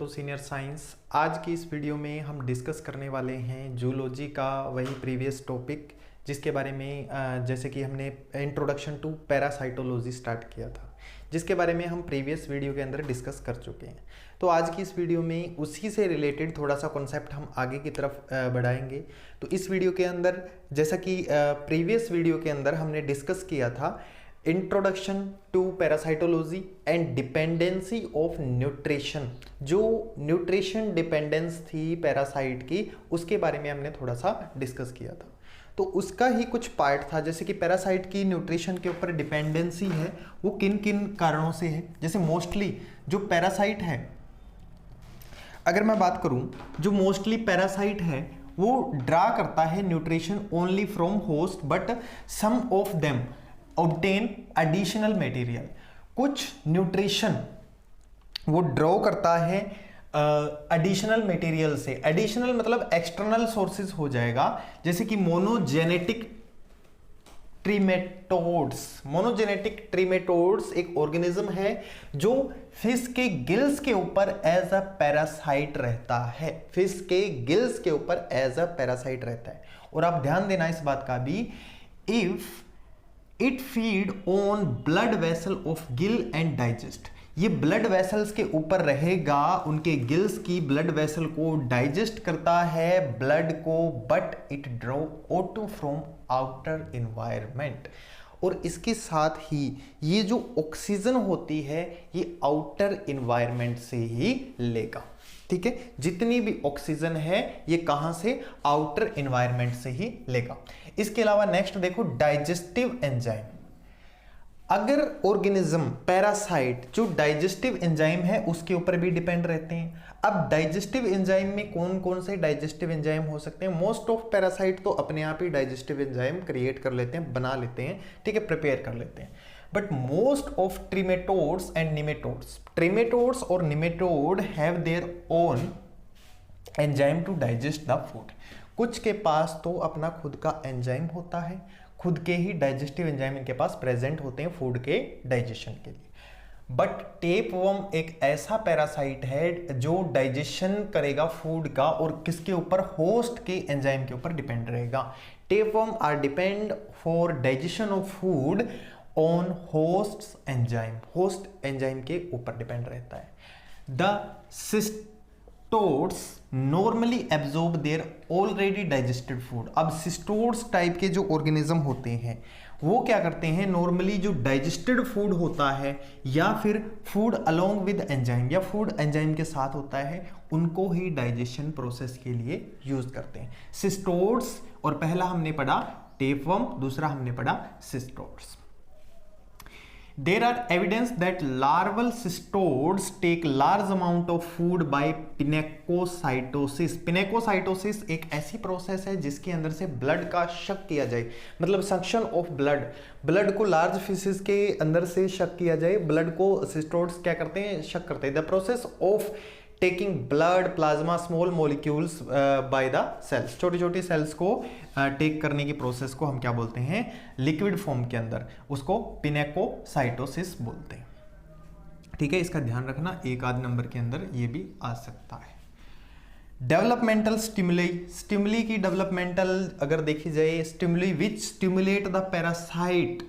Senior science. आज की इस वीडियो में हम डिस्कस करने वाले हैं जूलॉजी का वही प्रीवियस टॉपिक जिसके बारे में जैसे कि हमने इंट्रोडक्शन टू पैरासाइटोलॉजी स्टार्ट किया था, जिसके बारे में हम प्रीवियस वीडियो के अंदर डिस्कस कर चुके हैं। तो आज की इस वीडियो में उसी से रिलेटेड थोड़ा सा कॉन्सेप्ट हम आगे की तरफ बढ़ाएंगे। तो इस वीडियो के अंदर जैसा कि प्रीवियस वीडियो के अंदर हमने डिस्कस किया था introduction to parasitology and dependency of nutrition, जो न्यूट्रिशन डिपेंडेंस थी पैरासाइट की, उसके बारे में हमने थोड़ा सा डिस्कस किया था। तो उसका ही कुछ पार्ट था, जैसे कि पैरासाइट की न्यूट्रिशन के ऊपर डिपेंडेंसी है वो किन किन कारणों से है। जैसे मोस्टली जो पैरासाइट है, अगर मैं बात करूं, जो मोस्टली पैरासाइट है वो ड्रा करता है nutrition only from host, but some of them obtain additional material. कुछ न्यूट्रिशन वो ड्रॉ करता है एडिशनल मटेरियल से। एडिशनल मतलब एक्सटर्नल सोर्सेज हो जाएगा, जैसे कि मोनोजेनेटिक ट्रीमेटोड्स। मोनोजेनेटिक ट्रीमेटोड्स एक ऑर्गेनिज्म है जो फिश के गिल्स के ऊपर एज अ पैरासाइट रहता है। फिश के गिल्स के ऊपर एज अ पैरासाइट रहता है। और आप ध्यान देना इस बात का भी, if it feed on blood vessel of gill and digest. ये ब्लड वेसल्स के ऊपर रहेगा, उनके गिल्स की ब्लड वेसल को डाइजेस्ट करता है ब्लड को, but it draw O2 from outer environment. और इसके साथ ही ये जो ऑक्सीजन होती है ये आउटर इन्वायरमेंट से ही लेगा। ठीक है, जितनी भी ऑक्सीजन है ये कहां से, आउटर इन्वायरमेंट से ही लेगा। इसके अलावा नेक्स्ट देखो डाइजेस्टिव एंजाइम। अगर ऑर्गेनिज्म पैरासाइट जो डाइजेस्टिव एंजाइम है उसके ऊपर भी डिपेंड रहते हैं। अब डाइजेस्टिव एंजाइम में कौन कौन से डाइजेस्टिव एंजाइम हो सकते हैं? मोस्ट ऑफ पैरासाइट तो अपने आप ही डाइजेस्टिव एंजाइम क्रिएट कर लेते हैं, बना लेते हैं, ठीक है, प्रिपेयर कर लेते हैं। But most of trematodes and nematodes, trematodes और nematode have their own enzyme to digest the food. कुछ के पास तो अपना खुद का एंजाइम होता है, खुद के ही डाइजेस्टिव एंजाइम इनके पास प्रेजेंट होते हैं फूड के डाइजेशन के लिए। बट टेपवर्म एक ऐसा पैरासाइट है जो डाइजेशन करेगा फूड का और किसके ऊपर, होस्ट के एंजाइम के ऊपर डिपेंड रहेगा। Tapeworm are depend for digestion of food on host enzyme, host enzyme के ऊपर डिपेंड रहता है। The cestodes normally absorb their already digested food. अब सिस्टोड्स टाइप के जो ऑर्गेनिज्म होते हैं वो क्या करते हैं, नॉर्मली जो डाइजेस्टेड फूड होता है या फिर फूड अलोंग विद एंजाइम या फूड एंजाइम के साथ होता है, उनको ही डाइजेशन प्रोसेस के लिए यूज करते हैं सिस्टोड्स। और पहला हमने पढ़ा टेपवर्म, दूसरा हमने पढ़ा cestodes. There are evidence that larval cystodes take large amount of food by पिनेकोसाइटोसिस। पिनेकोसाइटोसिस एक ऐसी प्रोसेस है जिसके अंदर से ब्लड का शक किया जाए, मतलब सक्शन ऑफ ब्लड, ब्लड को लार्ज फिशेस के अंदर से शक किया जाए, ब्लड को सिस्टोड्स क्या करते हैं, शक करते हैं। The process of taking blood plasma small molecules by the cells, छोटी छोटी सेल्स को टेक करने की प्रोसेस को हम क्या बोलते हैं, लिक्विड फॉर्म के अंदर, उसको पिनेकोसाइटोसिस बोलते हैं। ठीक है, इसका ध्यान रखना, एक आध नंबर के अंदर ये भी आ सकता है। डेवलपमेंटल स्टिमुली, स्टिमुली की डेवलपमेंटल अगर देखी जाए, stimuli which stimulate the parasite.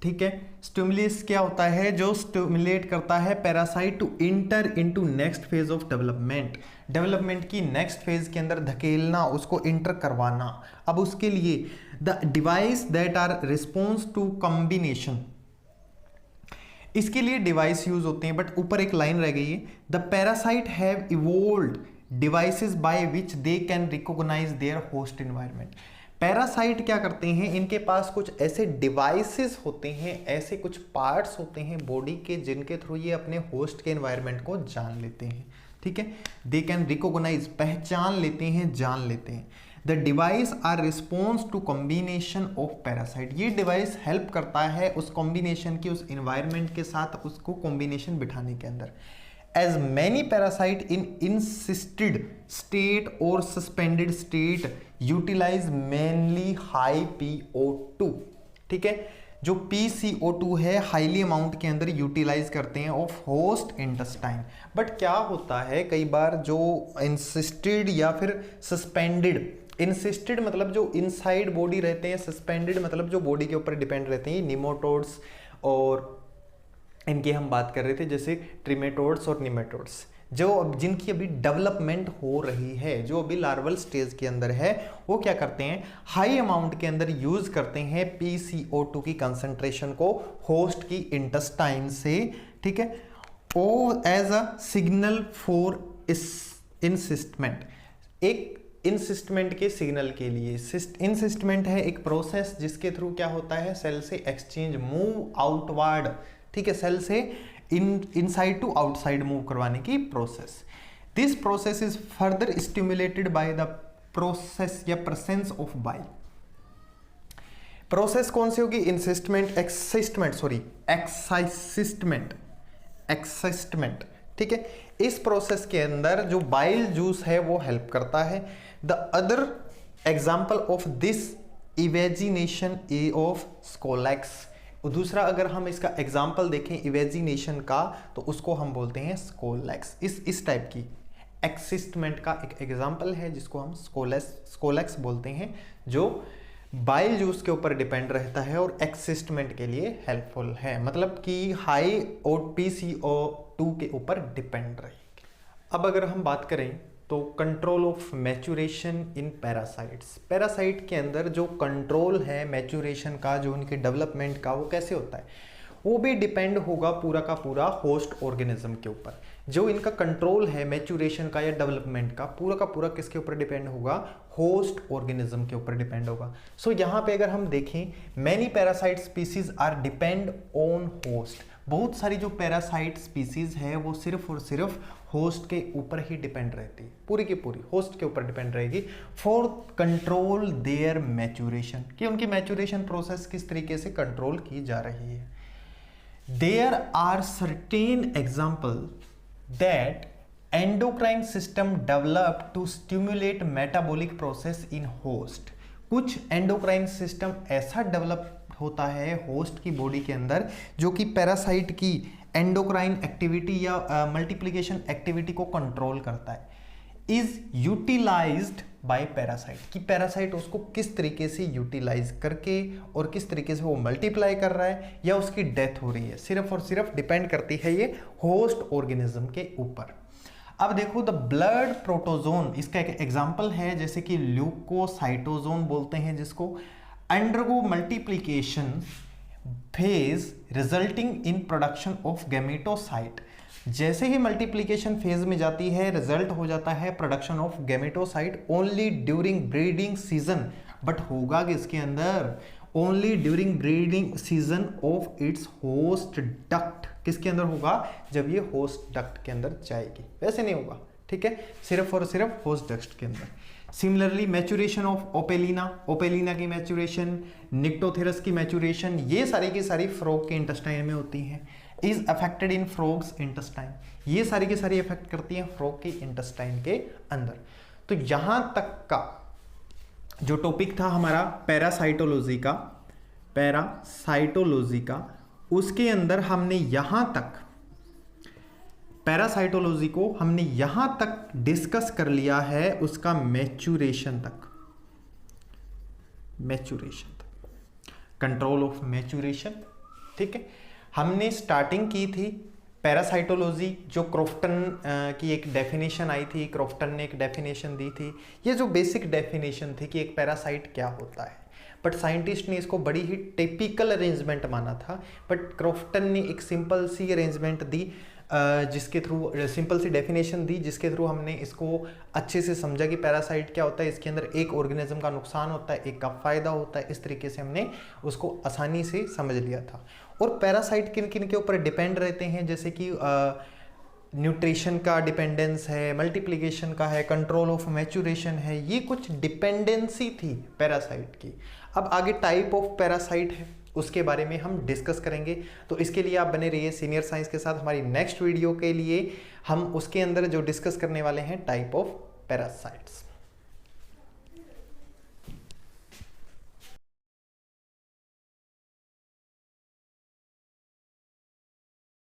ठीक है, स्टिमुलस क्या होता है, जो स्टिमुलेट करता है parasite to enter into next phase of development. Development की नेक्स्ट फेज के अंदर धकेलना, उसको इंटर करवाना। अब उसके लिए the device that are response to combination, इसके लिए डिवाइस यूज होते हैं। बट ऊपर एक लाइन रह गई है, the parasite have evolved devices by which they can recognise their host environment. Parasite क्या करते हैं, इनके पास कुछ ऐसे डिवाइसेस होते हैं, ऐसे कुछ पार्ट्स होते हैं बॉडी के जिनके थ्रू ये अपने होस्ट के एनवायरनमेंट को जान लेते हैं। ठीक है, दे कैन रिकॉग्नाइज, पहचान लेते हैं, जान लेते हैं। The device are response to combination of parasite. ये डिवाइस हेल्प करता है उस कॉम्बिनेशन की, उस एनवायरनमेंट के साथ उसको कॉम्बिनेशन बिठाने के अंदर। As many parasite in insisted state or suspended state utilize mainly high PO2। ठीक है, जो PCO2 है हाईली अमाउंट के अंदर यूटिलाइज करते हैं ऑफ होस्ट इंटेस्टाइन। बट क्या होता है कई बार जो इंसिस्टेड या फिर सस्पेंडेड, इंसिस्टेड मतलब जो इनसाइड बॉडी रहते हैं, सस्पेंडेड मतलब जो बॉडी के ऊपर डिपेंड रहते हैं, निमोटोड्स और इनकी हम बात कर रहे थे जैसे ट्रिमेटोड्स और निमेटोड्स, जो जिनकी अभी डेवलपमेंट हो रही है, जो अभी लार्वल स्टेज के अंदर है, वो क्या करते हैं हाई अमाउंट के अंदर यूज करते हैं PCO2 की कंसंट्रेशन को होस्ट की इंटेस्टाइन से, ठीक है, oh as a signal for encystment, एक इंसिस्टमेंट के सिग्नल के लिए। इंसिस्टमेंट है एक प्रोसेस जिसके थ्रू क्या होता है सेल से एक्सचेंज मूव आउटवर्ड, ठीक है, सेल से इनसाइड टू आउटसाइड मूव करवाने की process. This process is further stimulated by the process या प्रेजेंस ऑफ बाइल। प्रोसेस कौन सी होगी, इंसिस्टमेंट, एक्साइटमेंट, ठीक है। इस प्रोसेस के अंदर जो बाइल जूस है वो हेल्प करता है। The other example of this evagination of scolex, दूसरा अगर हम इसका एग्जाम्पल देखें इवेजिनेशन का तो उसको हम बोलते हैं स्कोलैक्स। इस टाइप की एक्सिस्टमेंट का एक एग्जाम्पल है जिसको हम स्कोलैक्स बोलते हैं, जो बाइल जूस के ऊपर डिपेंड रहता है और एक्सिस्टमेंट के लिए हेल्पफुल है, मतलब कि हाई और PCO2 के ऊपर डिपेंड रहेगी। अब अगर हम बात करें तो control of maturation in parasites, parasite के अंदर जो कंट्रोल है मैच्योरेशन का, जो उनके डेवलपमेंट का, वो कैसे होता है, वो भी डिपेंड होगा पूरा का पूरा होस्ट ऑर्गेनिज्म के ऊपर। जो इनका कंट्रोल है मैच्योरेशन का या डेवलपमेंट का पूरा किसके ऊपर डिपेंड होगा, होस्ट ऑर्गेनिज्म के ऊपर डिपेंड होगा। सो यहाँ पे अगर हम देखें many parasite species are depend on host, बहुत सारी जो पैरासाइट स्पीसीज है वो सिर्फ और सिर्फ होस्ट के ऊपर ही डिपेंड रहती है, पूरी की पूरी होस्ट के ऊपर डिपेंड रहेगी फॉर कंट्रोल देयर मैच्योरेशन, कि उनकी मैच्योरेशन प्रोसेस किस तरीके से कंट्रोल की जा रही है। There are certain example that endocrine system developed to stimulate metabolic process in host। कुछ एंडोक्राइन सिस्टम ऐसा डेवलप होता है होस्ट की बॉडी के अंदर जो कि पैरासाइट की एंडोक्राइन एक्टिविटी या मल्टीप्लिकेशन एक्टिविटी को कंट्रोल करता है, इज यूटिलाइज्ड बाय पैरासाइट, कि पैरासाइट उसको किस तरीके से यूटिलाइज करके और किस तरीके से वो मल्टीप्लाई कर रहा है या उसकी डेथ हो रही है, सिर्फ और सिर्फ डिपेंड करती है ये होस्ट ऑर्गेनिज्म के ऊपर। अब देखो द ब्लड प्रोटोजोन, इसका एक एग्जांपल है जैसे कि ल्यूकोसाइटोजोन बोलते हैं जिसको, undergo multiplication phase resulting in production of gametocyte. जैसे ही मल्टीप्लिकेशन फेज में जाती है रिजल्ट हो जाता है production of gametocyte only during breeding season, but होगा किसके अंदर, only during breeding season of its host duct, किसके अंदर होगा, जब ये होस्ट डक्ट के अंदर जाएगी, वैसे नहीं होगा, ठीक है, सिर्फ और सिर्फ होस्ट डक्ट के अंदर। सिमिलरली मैच्योरेशन ऑफ ओपेलिना की मैच्योरेशन, निक्टोथेरस की मैच्योरेशन, ये सारी की सारी फ्रॉग के इंटेस्टाइन में होती हैं। Is affected in frogs intestine, ये सारी की सारी अफेक्ट करती हैं फ्रॉग के इंटेस्टाइन के अंदर। तो यहां तक का जो टॉपिक था हमारा पैरासाइटोलॉजी का, उसके अंदर हमने यहां तक पैरासाइटोलॉजी को हमने यहां तक डिस्कस कर लिया है, उसका मैच्योरेशन तक, कंट्रोल ऑफ मैच्योरेशन, ठीक है। हमने स्टार्टिंग की थी पैरासाइटोलॉजी, जो क्रॉफ्टन की एक डेफिनेशन आई थी, क्रॉफ्टन ने एक डेफिनेशन दी थी, ये जो बेसिक डेफिनेशन थी कि एक पैरासाइट क्या होता है, बट साइंटिस्ट ने इसको बड़ी ही टिपिकल अरेंजमेंट माना था, बट क्रॉफ्टन ने एक सिंपल सी अरेंजमेंट दी जिसके थ्रू सिंपल सी डेफिनेशन दी, जिसके थ्रू हमने इसको अच्छे से समझा कि पैरासाइट क्या होता है, इसके अंदर एक ऑर्गेनिज्म का नुकसान होता है, एक का फायदा होता है, इस तरीके से हमने उसको आसानी से समझ लिया था। और पैरासाइट किन किन के ऊपर डिपेंड रहते हैं, जैसे कि न्यूट्रिशन का डिपेंडेंस है, मल्टीप्लिकेशन का है, कंट्रोल ऑफ मैच्योरेशन है, ये कुछ डिपेंडेंसी थी पैरासाइट की। अब आगे टाइप ऑफ पैरासाइट है उसके बारे में हम डिस्कस करेंगे, तो इसके लिए आप बने रहिए सीनियर साइंस के साथ। हमारी नेक्स्ट वीडियो के लिए हम उसके अंदर जो डिस्कस करने वाले हैं टाइप ऑफ पैरासाइट्स।